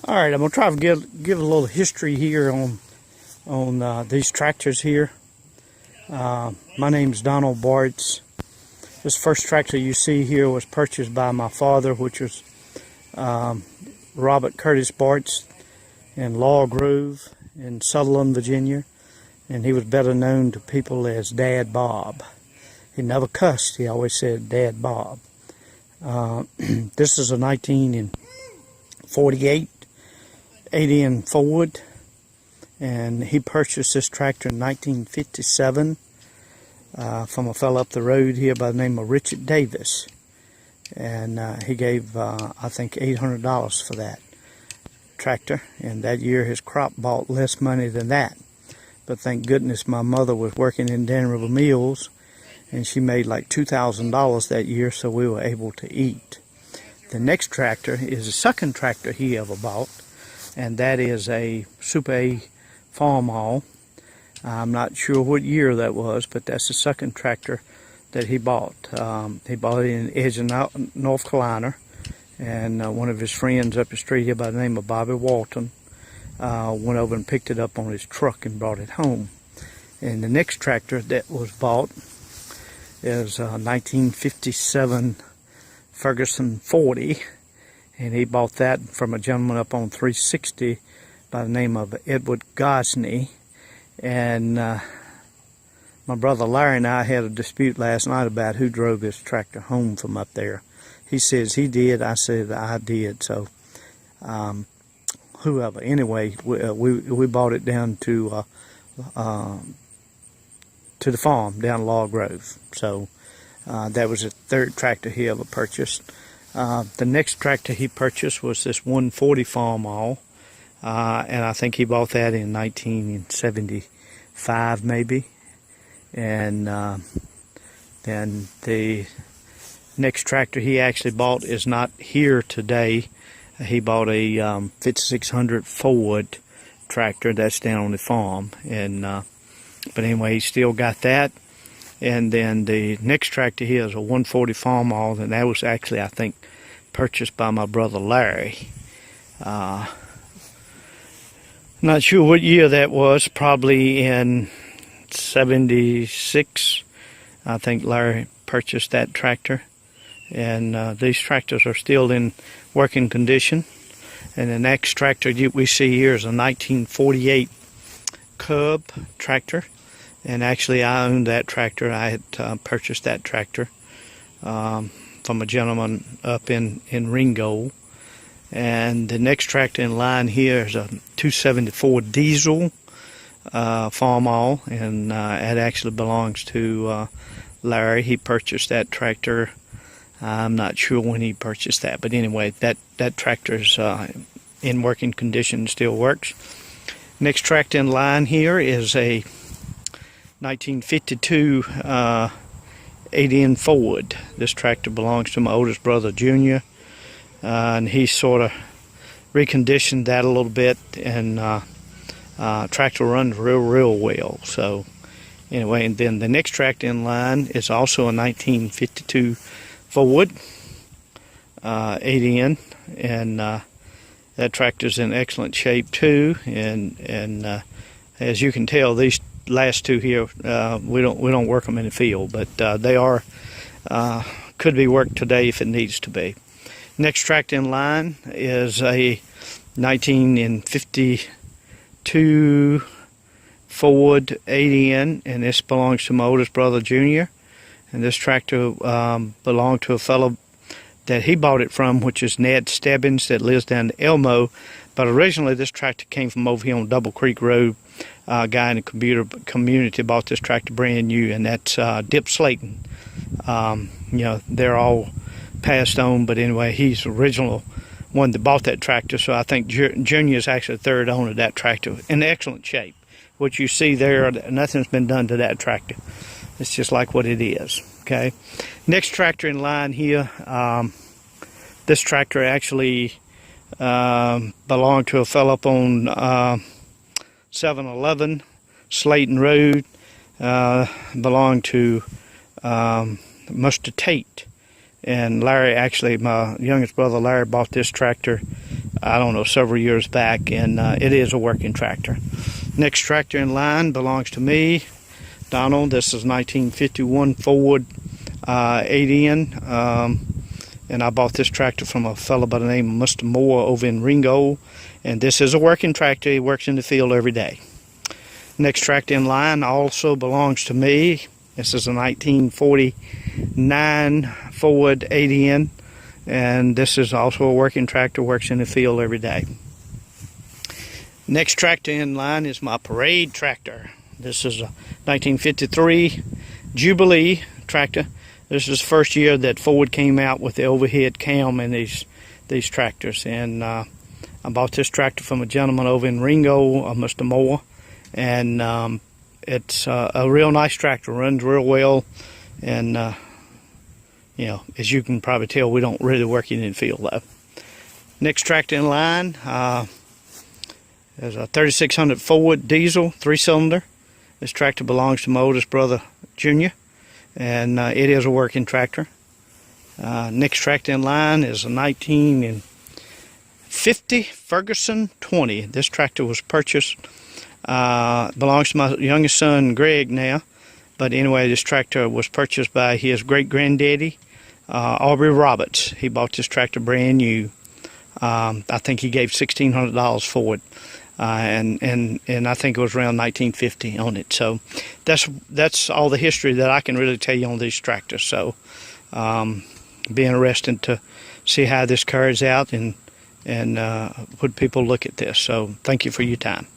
All right, I'm gonna try to give a little history here on these tractors here. My name's Donald Barts. This first tractor you see here was purchased by my father, which was Robert Curtis Barts in Laurel Grove in Sutherlin, Virginia, and he was better known to people as Dad Bob. He never cussed. He always said Dad Bob. This is a 1948 80 Ford, and he purchased this tractor in 1957 from a fellow up the road here by the name of Richard Davis, and he gave I think $800 for that tractor, and that year his crop bought less money than that, but thank goodness my mother was working in Dan River Mills and she made like $2,000 that year, so we were able to eat. The next tractor is the second tractor he ever bought, and that is a Super A farm haul. I'm not sure what year that was, but that's the second tractor that he bought. He bought it in Edgeon, North Carolina, and one of his friends up the street here by the name of Bobby Walton went over and picked it up on his truck and brought it home. And the next tractor that was bought is a 1957 Ferguson 40, and he bought that from a gentleman up on 360 by the name of Edward Gosney. And my brother Larry and I had a dispute last night about who drove this tractor home from up there. He says he did, I said I did, so whoever. Anyway, we bought it down to the farm down Laurel Grove. So that was the third tractor he ever purchased. The next tractor he purchased was this 140 farm haul, and I think he bought that in 1975 maybe. And then the next tractor he actually bought is not here today. He bought a 5600 Ford tractor that's down on the farm, and but anyway, he still got that. And then the next tractor here is a 140 farm haul, and that was actually, I think, purchased by my brother Larry. Not sure what year that was, probably in 76. I think Larry purchased that tractor. And these tractors are still in working condition. And the next tractor we see here is a 1948 Cub tractor. And actually I owned that tractor. I had purchased that tractor from a gentleman up in Ringgold. And the next tractor in line here is a 274 diesel farm haul, and it actually belongs to Larry. He purchased that tractor. I'm not sure when he purchased that, but anyway, that tractor's in working condition, still works. Next tractor in line here is a 1952 80 Ford. This tractor belongs to my oldest brother Junior, and he sort of reconditioned that a little bit, and tractor runs real well. So anyway, and then the next tractor in line is also a 1952 Ford 80, and that tractor's in excellent shape too. And as you can tell, these last two here, we don't work them in the field, but they are could be worked today if it needs to be. Next tractor in line is a 1952 Ford 80, and this belongs to my oldest brother Junior. And this tractor belonged to a fellow that he bought it from, which is Ned Stebbins, that lives down in Elmo. But originally this tractor came from over here on Double Creek Road. A guy in the community bought this tractor brand new, and that's Dip Slayton. You know, they're all passed on, but anyway, he's the original one that bought that tractor. So I think Junior is actually the third owner of that tractor, in excellent shape. What you see there, nothing's been done to that tractor. It's just like what it is. Okay. Next tractor in line here. This tractor actually belonged to a fellow up on 711 Slayton Road. Belonged to Mr. Tate. And Larry, actually, my youngest brother Larry, bought this tractor I don't know, several years back, and it is a working tractor. Next tractor in line belongs to me, Donald. This is 1951 Ford 8N, and I bought this tractor from a fellow by the name of Mr. Moore over in Ringo, and this is a working tractor. He works in the field every day. Next tractor in line also belongs to me. This is a 1949 Ford 8N, and this is also a working tractor, works in the field every day. Next tractor in line is my parade tractor. This is a 1953 Jubilee tractor. This is the first year that Ford came out with the overhead cam in these tractors, and I bought this tractor from a gentleman over in Ringo, Mr. Moore, and it's a real nice tractor, runs real well, and you know, as you can probably tell, we don't really work it in the field though. Next tractor in line is a 3600 Ford diesel 3-cylinder. This tractor belongs to my oldest brother, Junior, and it is a working tractor. Next tractor in line is a 1950 Ferguson 20. This tractor was purchased, belongs to my youngest son, Greg, now. But anyway, this tractor was purchased by his great-granddaddy, Aubrey Roberts. He bought this tractor brand new. I think he gave $1,600 for it. And I think it was around 1950 on it. So that's all the history that I can really tell you on these tractors. So be interesting to see how this carries out and would people look at this. So thank you for your time.